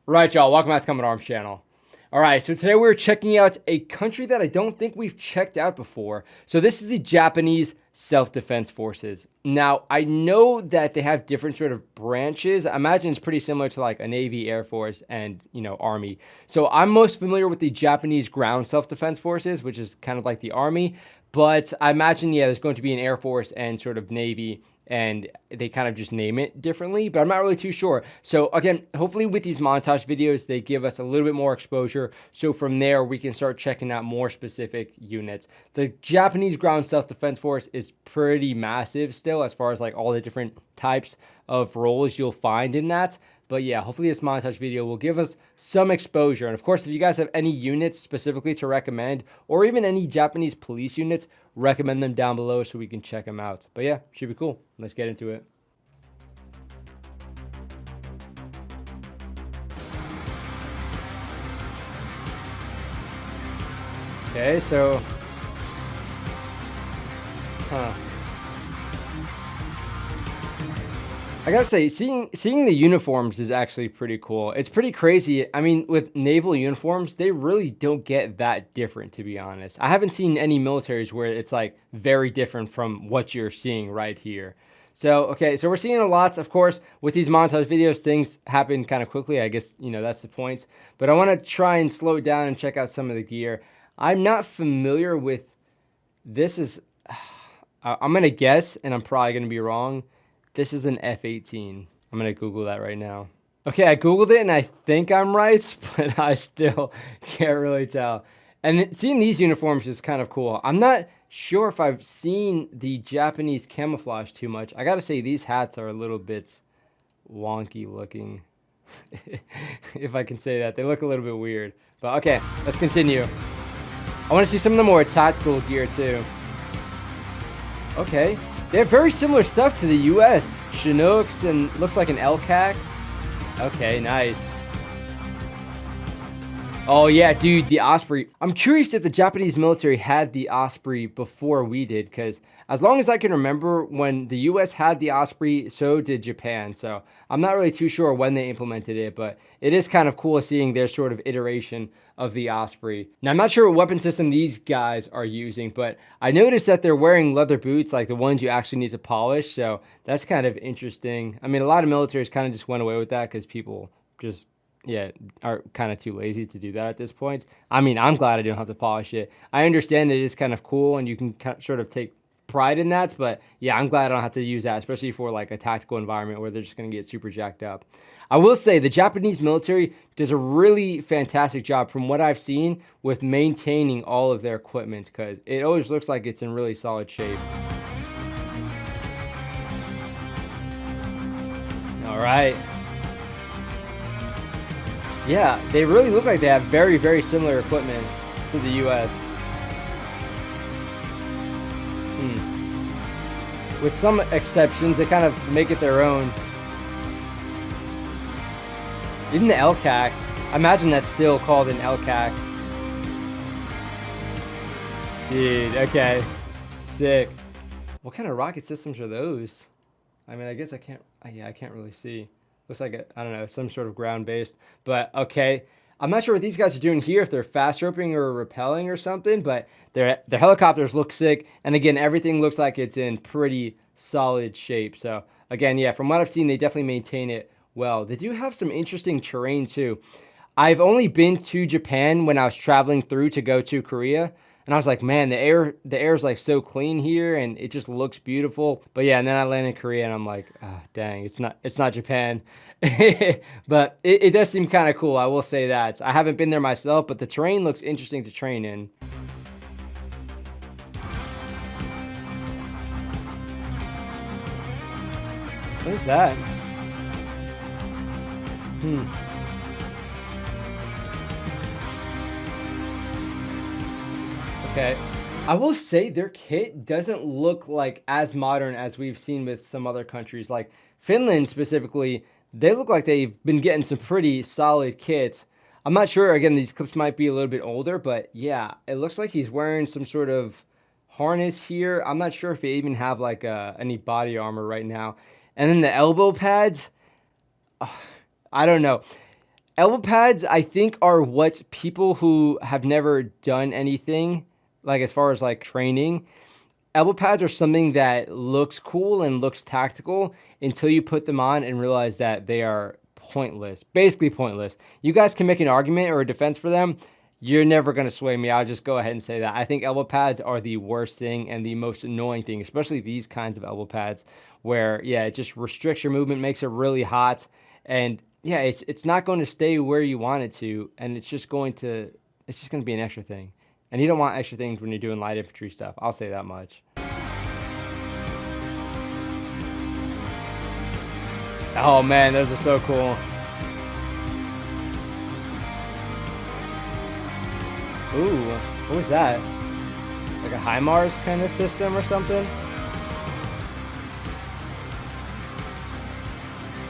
Right, y'all. Welcome back to Combat Arms channel. All right, so today we're checking out a country that I don't think we've checked out before. So this is the Japanese Self-Defense Forces. Now, I know that they have different sort of branches. I imagine it's pretty similar to like a Navy, Air Force, and, Army. So I'm most familiar with the Japanese Ground Self-Defense Forces, which is kind of like the Army. But I imagine, yeah, there's going to be an Air Force and sort of Navy, and they kind of just name it differently, but I'm not really too sure. So again, hopefully with these montage videos, they give us a little bit more exposure. So from there, we can start checking out more specific units. The Japanese Ground Self-Defense Force is pretty massive still as far as like all the different types of roles you'll find in that. But yeah, hopefully this montage video will give us some exposure. And of course, if you guys have any units specifically to recommend, or even any Japanese police units, recommend them down below so we can check them out. But yeah, should be cool. Let's get into it. Okay, so, I gotta say, seeing the uniforms is actually pretty cool. It's pretty crazy. I mean, with naval uniforms, they really don't get that different, to be honest. I haven't seen any militaries where it's like very different from what you're seeing right here. So, okay, so we're seeing a lot. Of course, with these montage videos, things happen kind of quickly. I guess, that's the point. But I want to try and slow it down and check out some of the gear. I'm not familiar with this. I'm going to guess, and I'm probably going to be wrong. This is an F-18. I'm going to Google that right now. Okay, I Googled it, and I think I'm right, but I still can't really tell. And seeing these uniforms is kind of cool. I'm not sure if I've seen the Japanese camouflage too much. I got to say, these hats are a little bit wonky looking, if I can say that. They look a little bit weird. But okay, let's continue. I want to see some of the more tactical gear, too. Okay. They have very similar stuff to the U.S. Chinooks and looks like an LCAC. Okay, nice. Oh yeah, dude, the Osprey. I'm curious if the Japanese military had the Osprey before we did, because as long as I can remember, when the US had the Osprey, so did Japan. So I'm not really too sure when they implemented it, but it is kind of cool seeing their sort of iteration of the Osprey. Now, I'm not sure what weapon system these guys are using, but I noticed that they're wearing leather boots, like the ones you actually need to polish. So that's kind of interesting. I mean, a lot of militaries kind of just went away with that because people just are kind of too lazy to do that at this point. I mean, I'm glad I don't have to polish it. I understand it is kind of cool and you can sort of take pride in that, but yeah, I'm glad I don't have to use that, especially for like a tactical environment where they're just going to get super jacked up. I will say the Japanese military does a really fantastic job from what I've seen with maintaining all of their equipment, because it always looks like it's in really solid shape. All right. Yeah, they really look like they have very, very similar equipment to the U.S. With some exceptions, they kind of make it their own. Even the LCAC, I imagine that's still called an LCAC. Dude, okay. Sick. What kind of rocket systems are those? I mean, I guess I can't really see. Looks like, I don't know, some sort of ground-based. But, okay. I'm not sure what these guys are doing here, if they're fast roping or repelling or something, but their helicopters look sick. And again, everything looks like it's in pretty solid shape. So, again, yeah, from what I've seen, they definitely maintain it well. They do have some interesting terrain, too. I've only been to Japan when I was traveling through to go to Korea. And I was like, man, the air is like so clean here and it just looks beautiful. But yeah, and then I landed in Korea and I'm like, oh, dang, it's not Japan. But it does seem kind of cool, I will say that. I haven't been there myself, but the terrain looks interesting to train in. What is that? Okay. I will say their kit doesn't look like as modern as we've seen with some other countries. Like Finland specifically, they look like they've been getting some pretty solid kits. I'm not sure, again, these clips might be a little bit older, but yeah, it looks like he's wearing some sort of harness here. I'm not sure if they even have like any body armor right now. And then the elbow pads, I don't know. Elbow pads, I think, are what people who have never done anything, like as far as like training, elbow pads are something that looks cool and looks tactical until you put them on and realize that they are pointless, basically pointless. You guys can make an argument or a defense for them. You're never going to sway me. I'll just go ahead and say that. I think elbow pads are the worst thing and the most annoying thing, especially these kinds of elbow pads where, yeah, it just restricts your movement, makes it really hot. And yeah, it's not going to stay where you want it to. And it's just going to be an extra thing. And you don't want extra things when you're doing light infantry stuff. I'll say that much. Oh man, those are so cool. Ooh, what was that? Like a HIMARS kind of system or something?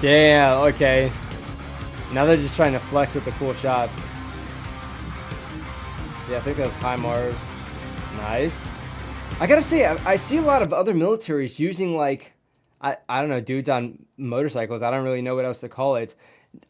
Damn, okay. Now they're just trying to flex with the cool shots. Yeah, I think that was HIMARS. Nice. I gotta say, I see a lot of other militaries using like, I don't know, dudes on motorcycles. I don't really know what else to call it.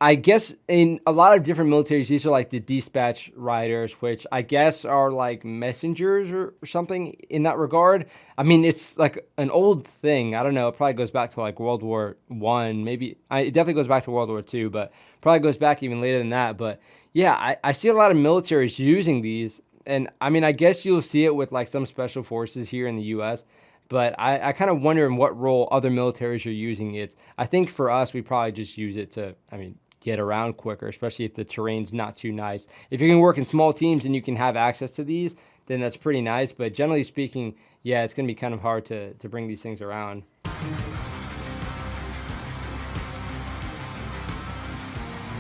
I guess in a lot of different militaries, these are like the dispatch riders, which I guess are like messengers or something in that regard. I mean, it's like an old thing. I don't know. It probably goes back to like World War One, maybe. It definitely goes back to World War Two, but probably goes back even later than that. But yeah, I see a lot of militaries using these. And I mean, I guess you'll see it with like some special forces here in the US. But I kind of wonder in what role other militaries are using it. I think for us, we probably just use it to, I mean, get around quicker, especially if the terrain's not too nice. If you can work in small teams and you can have access to these, then that's pretty nice. But generally speaking, yeah, it's going to be kind of hard to bring these things around.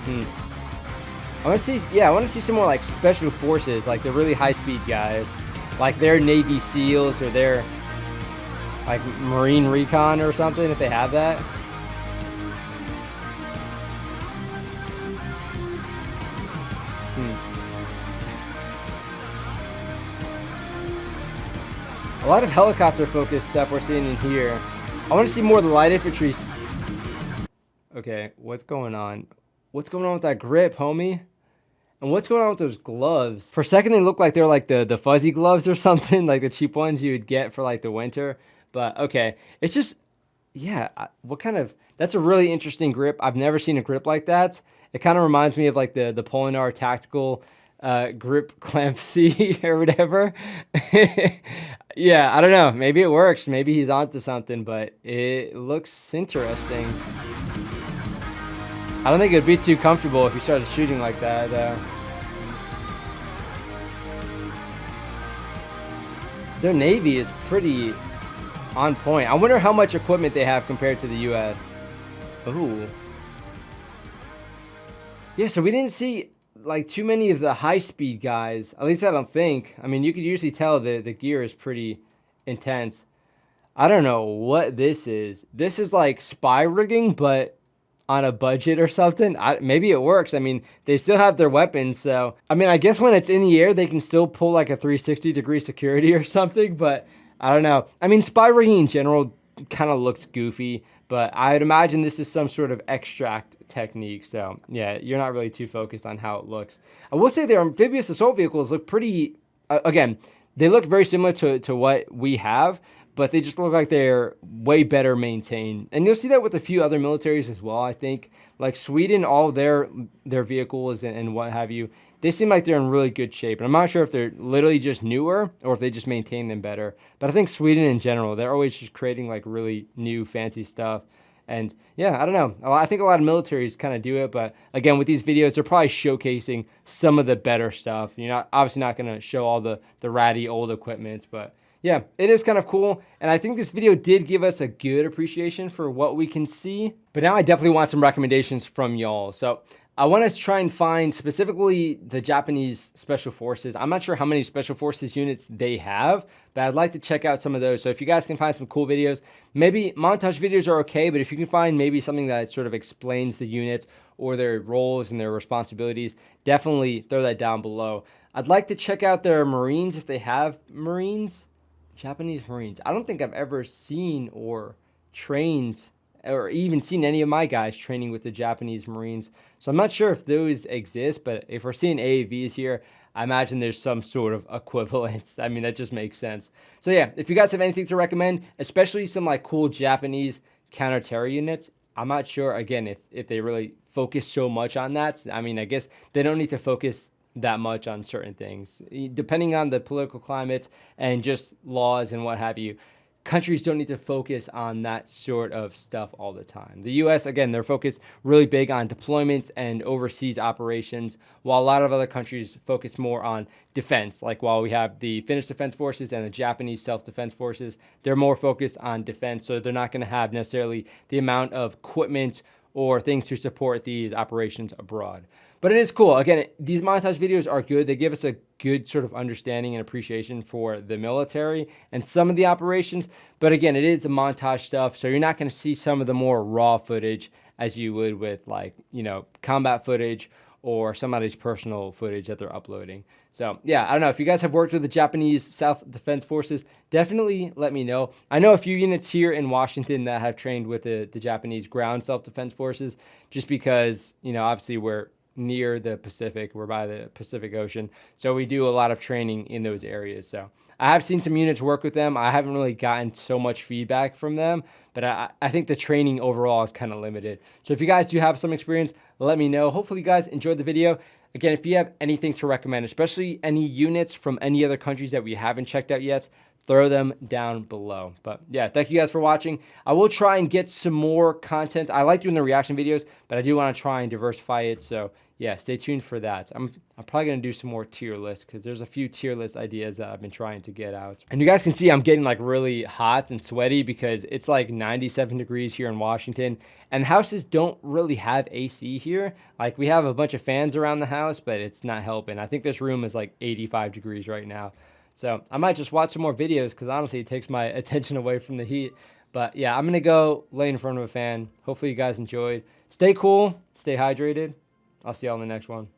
I want to see, yeah, I want to see some more like special forces, like the really high-speed guys, like their Navy SEALs or their like Marine Recon or something, if they have that. A lot of helicopter focused stuff we're seeing in here. I want to see more of the light infantry. Okay, what's going on? What's going on with that grip, homie? And what's going on with those gloves? For a second, they look like they're like the fuzzy gloves or something, like the cheap ones you would get for like the winter. But okay, it's just, yeah, what kind of, that's a really interesting grip. I've never seen a grip like that. It kind of reminds me of like the Polinar tactical grip clamp C or whatever. Yeah, I don't know. Maybe it works. Maybe he's onto something, but it looks interesting. I don't think it'd be too comfortable if you started shooting like that, though. Their Navy is pretty on point. I wonder how much equipment they have compared to the US. Ooh. Yeah, so we didn't see like too many of the high-speed guys. At least I don't think. I mean, you could usually tell the gear is pretty intense. I don't know what this is. This is like spy rigging, but on a budget or something. Maybe it works. I mean, they still have their weapons, so I mean, I guess when it's in the air, they can still pull like a 360-degree security or something, but I don't know. I mean, spy rigging in general kind of looks goofy, but I'd imagine this is some sort of extract technique. So yeah, you're not really too focused on how it looks. I will say their amphibious assault vehicles look pretty, again, they look very similar to what we have, but they just look like they're way better maintained. And you'll see that with a few other militaries as well, I think. Like Sweden, all their vehicles and what have you, they seem like they're in really good shape. And I'm not sure if they're literally just newer or if they just maintain them better. But I think Sweden in general, they're always just creating like really new fancy stuff. And yeah, I don't know. I think a lot of militaries kind of do it. But again, with these videos, they're probably showcasing some of the better stuff. You're not obviously not going to show all the ratty old equipment, but yeah, it is kind of cool. And I think this video did give us a good appreciation for what we can see. But now I definitely want some recommendations from y'all. So I want to try and find specifically the Japanese Special Forces. I'm not sure how many Special Forces units they have, but I'd like to check out some of those. So if you guys can find some cool videos, maybe montage videos are okay, but if you can find maybe something that sort of explains the units or their roles and their responsibilities, definitely throw that down below. I'd like to check out their Marines if they have Marines. Japanese Marines. I don't think I've ever seen or trained or even seen any of my guys training with the Japanese Marines. So I'm not sure if those exist, but if we're seeing AAVs here, I imagine there's some sort of equivalence. I mean, that just makes sense. So yeah, if you guys have anything to recommend, especially some like cool Japanese counter-terror units, I'm not sure, again, if they really focus so much on that. I mean, I guess they don't need to focus that much on certain things. Depending on the political climate and just laws and what have you, countries don't need to focus on that sort of stuff all the time. The US, again, they're focused really big on deployments and overseas operations, while a lot of other countries focus more on defense. Like while we have the Finnish Defense Forces and the Japanese Self-Defense Forces, they're more focused on defense, so they're not going to have necessarily the amount of equipment or things to support these operations abroad. But it is cool. Again, these montage videos are good. They give us a good sort of understanding and appreciation for the military and some of the operations. But again, it is a montage stuff, so you're not going to see some of the more raw footage as you would with, like, you know, combat footage or somebody's personal footage that they're uploading. So yeah, I don't know. If you guys have worked with the Japanese Self-Defense Forces, definitely let me know. I know a few units here in Washington that have trained with the Japanese ground self-defense forces, just because, you know, obviously we're near the Pacific. We're by the Pacific Ocean. So we do a lot of training in those areas. So I have seen some units work with them. I haven't really gotten so much feedback from them, but I think the training overall is kind of limited. So if you guys do have some experience, let me know. Hopefully you guys enjoyed the video. Again, if you have anything to recommend, especially any units from any other countries that we haven't checked out yet, throw them down below. But yeah, thank you guys for watching. I will try and get some more content. I like doing the reaction videos, but I do want to try and diversify it. So yeah, stay tuned for that. I'm probably going to do some more tier lists, because there's a few tier list ideas that I've been trying to get out. And you guys can see I'm getting like really hot and sweaty because it's like 97 degrees here in Washington, and houses don't really have AC here. Like, we have a bunch of fans around the house, but it's not helping. I think this room is like 85 degrees right now. So I might just watch some more videos, because honestly it takes my attention away from the heat. But yeah, I'm going to go lay in front of a fan. Hopefully you guys enjoyed. Stay cool, stay hydrated. I'll see y'all in the next one.